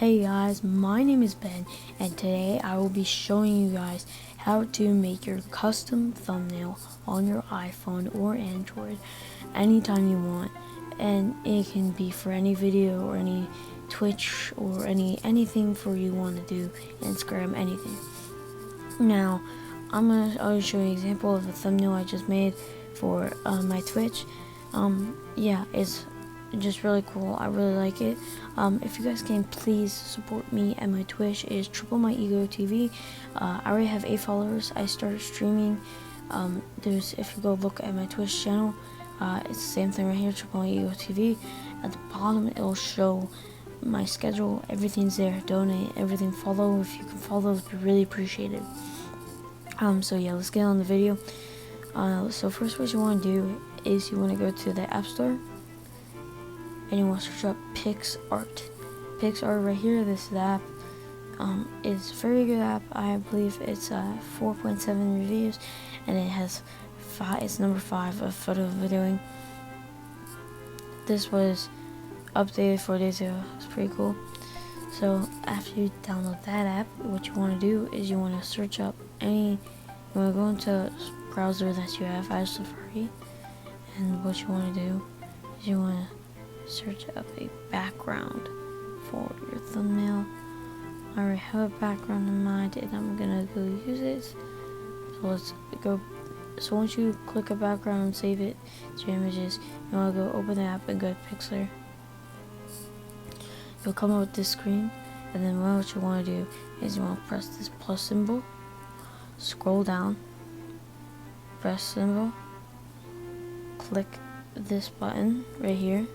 Hey guys, my name is Ben, and today I will be showing you guys how to make your custom thumbnail on your iPhone or Android anytime you want. And it can be for any video or any Twitch or anything for you want to do, Instagram, anything. Now, I'll show you an example of a thumbnail I just made for my Twitch. Yeah, it's just really cool. I really like it. If you guys can please support me, and my Twitch is Triple My Ego TV. I already have 8 followers. I started streaming. If you go look at my Twitch channel, it's the same thing right here, Triple My Ego TV. At the bottom, it'll show my schedule. Everything's there. Donate, everything. Follow. If you can follow, it'd be really appreciated. So yeah, let's get on the video. So first, what you want to do is you want to go to the App Store. And you want to search up PixArt. PixArt right here, this is the app. It's a very good app. I believe it's 4.7 reviews, and it has it's number 5 of photo videoing. This was updated 4 days ago. It's pretty cool. So after you download that app, what you want to do is you want to search up you want to go into browser that you have. I have Safari, and what you want to do is you want to search up a background for your thumbnail. I already have a background in mind, and I'm gonna go use it. So let's go. So once you click a background and save it to your images, you want to go open the app and go to Pixlr. You'll come up with this screen, and then what you want to do is you want to press this plus symbol, scroll down, press symbol, click this button right here,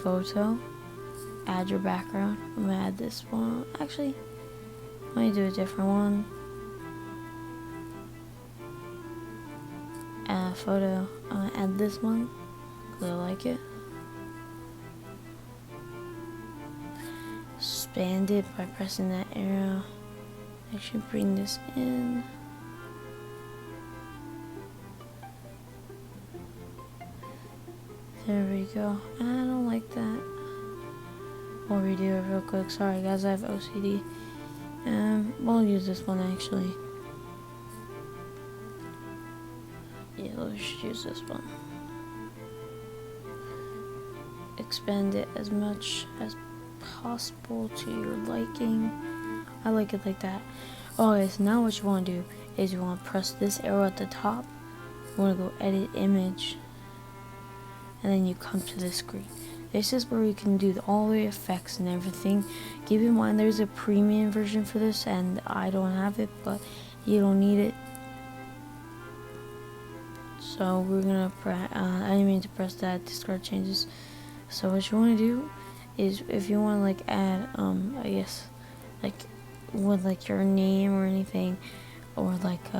photo, add your background. I'm gonna add this one. Actually, let me do a different one. Add photo. I'm gonna add this one because I like it. Expand it by pressing that arrow. Actually, bring this in. There we go. I don't like that. We'll redo it real quick. Sorry guys, I have OCD. We'll use this one actually. Yeah, let's use this one. Expand it as much as possible to your liking. I like it like that. Okay, so now what you want to do is you want to press this arrow at the top. You want to go edit image. And then you come to this screen. This is where you can do all the effects and everything. Keep in mind there's a premium version for this, and I don't have it, but you don't need it. So we're gonna I didn't mean to press that, discard changes. So what you want to do is, if you want to like add I guess like with like your name or anything, or like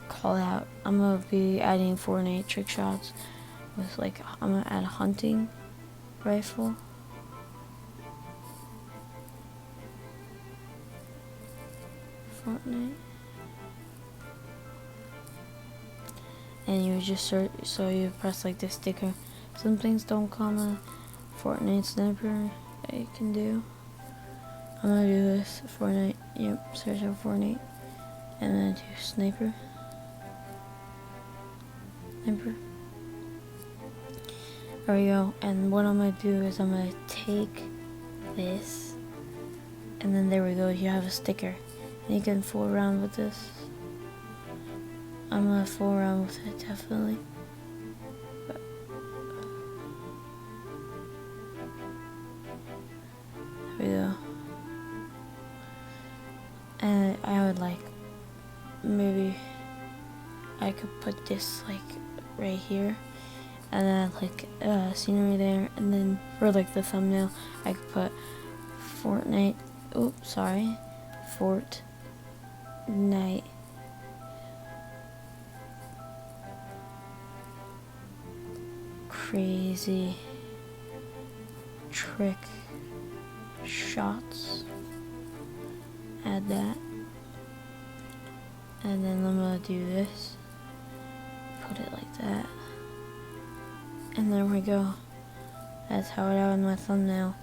call out, I'm gonna be adding Fortnite trick shots with like, I'm gonna add a hunting rifle. Fortnite. And you just search, so you press like this sticker. Some things don't come a Fortnite sniper that you can do. I'm gonna do this Fortnite. Yep, search up Fortnite, and then do sniper. There we go. And what I'm gonna do is I'm gonna take this, and then there we go. You have a sticker, and you can fool around with this. I'm gonna fool around with it definitely. But there we go. And I would like, maybe I could put this like right here, and then like scenery there, and then for like the thumbnail I could put Fortnite. Oops, sorry, Fortnite crazy trick shots. Add that, and then I'm gonna do this. Put it like that. And there we go. That's how it out in my thumbnail.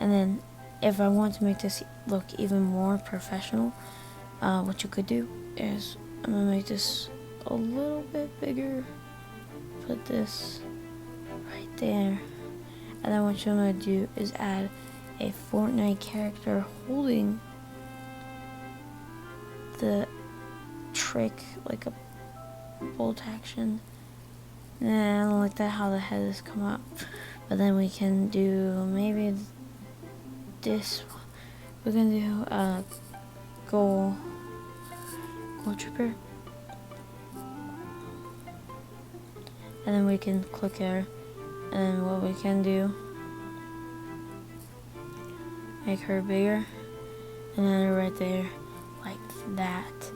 And then if I want to make this look even more professional, what you could do is I'm gonna make this a little bit bigger. Put this right there, and then what I'm gonna do is add a Fortnite character holding the trick, like a bolt action. Nah, I don't like that how the head has come up. But then we can do maybe this one. We're gonna do goal trooper. And then we can click here, and what we can do, make her bigger, and then right there, like that.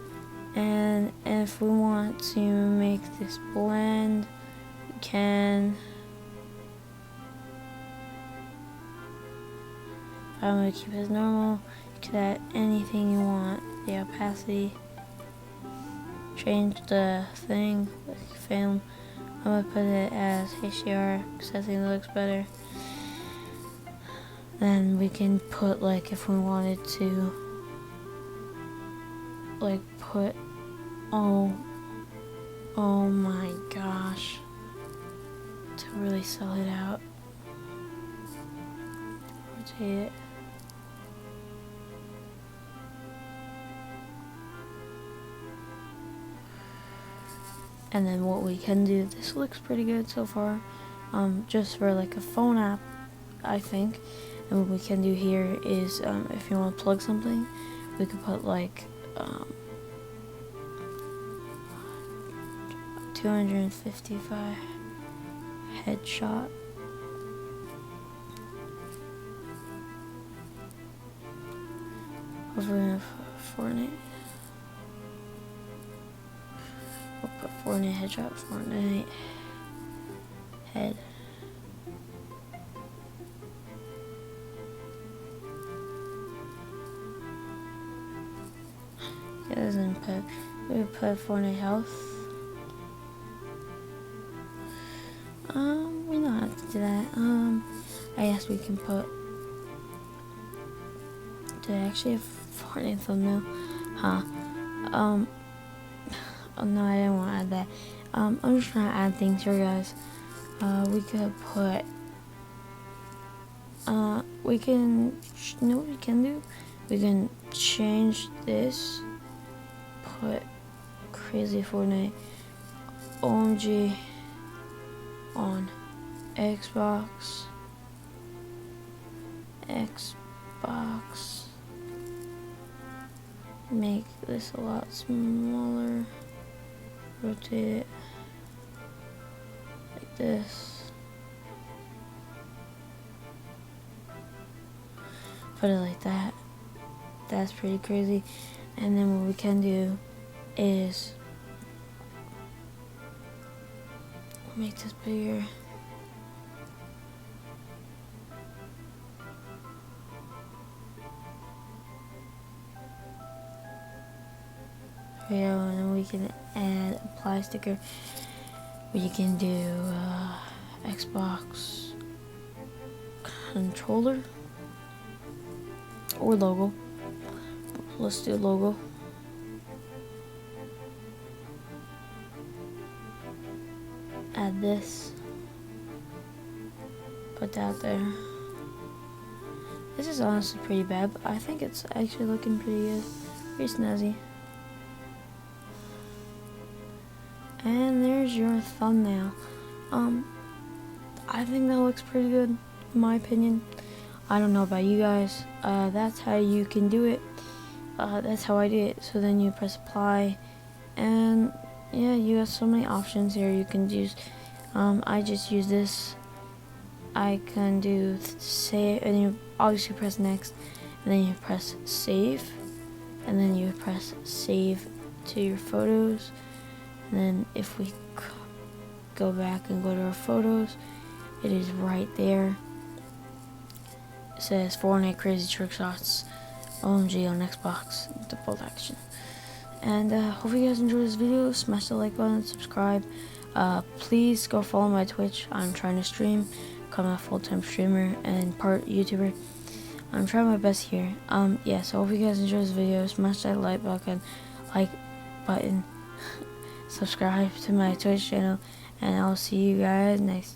And if we want to make this blend, we can. If I'm gonna keep it as normal, you can add anything you want. The opacity, change the thing, like film. I'm gonna put it as HDR because I think it looks better. Then we can put, like, if we wanted to, like, put, oh my gosh, to really sell it out, rotate it. And then what we can do, this looks pretty good so far, just for like a phone app, I think. And what we can do here is, if you want to plug something, we could put like 255 headshot. Hopefully we have Fortnite. We'll put Fortnite headshot, Fortnite head. It doesn't put, we would put Fortnite health. We don't have to do that. I guess we can put, do I actually have Fortnite thumbnail? Huh. Oh no, I didn't want to add that. I'm just trying to add things here, guys. We could put, we can, you know what we can do? We can change this, put crazy Fortnite OMG on Xbox, make this a lot smaller, rotate it like this, put it like that. That's pretty crazy. And then what we can do is make this bigger. There we go, and then we can add apply sticker. We can do Xbox controller or logo. Let's do logo. Add this. Put that there. This is honestly pretty bad, but I think it's actually looking pretty good. Pretty snazzy. And there's your thumbnail. I think that looks pretty good, in my opinion. I don't know about you guys. That's how you can do it. That's how I did it. So then you press apply, and yeah, you have so many options here you can use. I just use this. I can do save, and you obviously press next, and then you press save, and then you press save to your photos. And then if we go back and go to our photos, it is right there. It says Fortnite Crazy Trick Shots OMG on Xbox, the bolt action. And hope you guys enjoyed this video. Smash the like button, subscribe. Please go follow my Twitch. I'm trying to stream, become a full-time streamer and part YouTuber. I'm trying my best here. Yeah, so hope you guys enjoy this video. Smash that like button, subscribe to my Twitch channel, and I'll see you guys next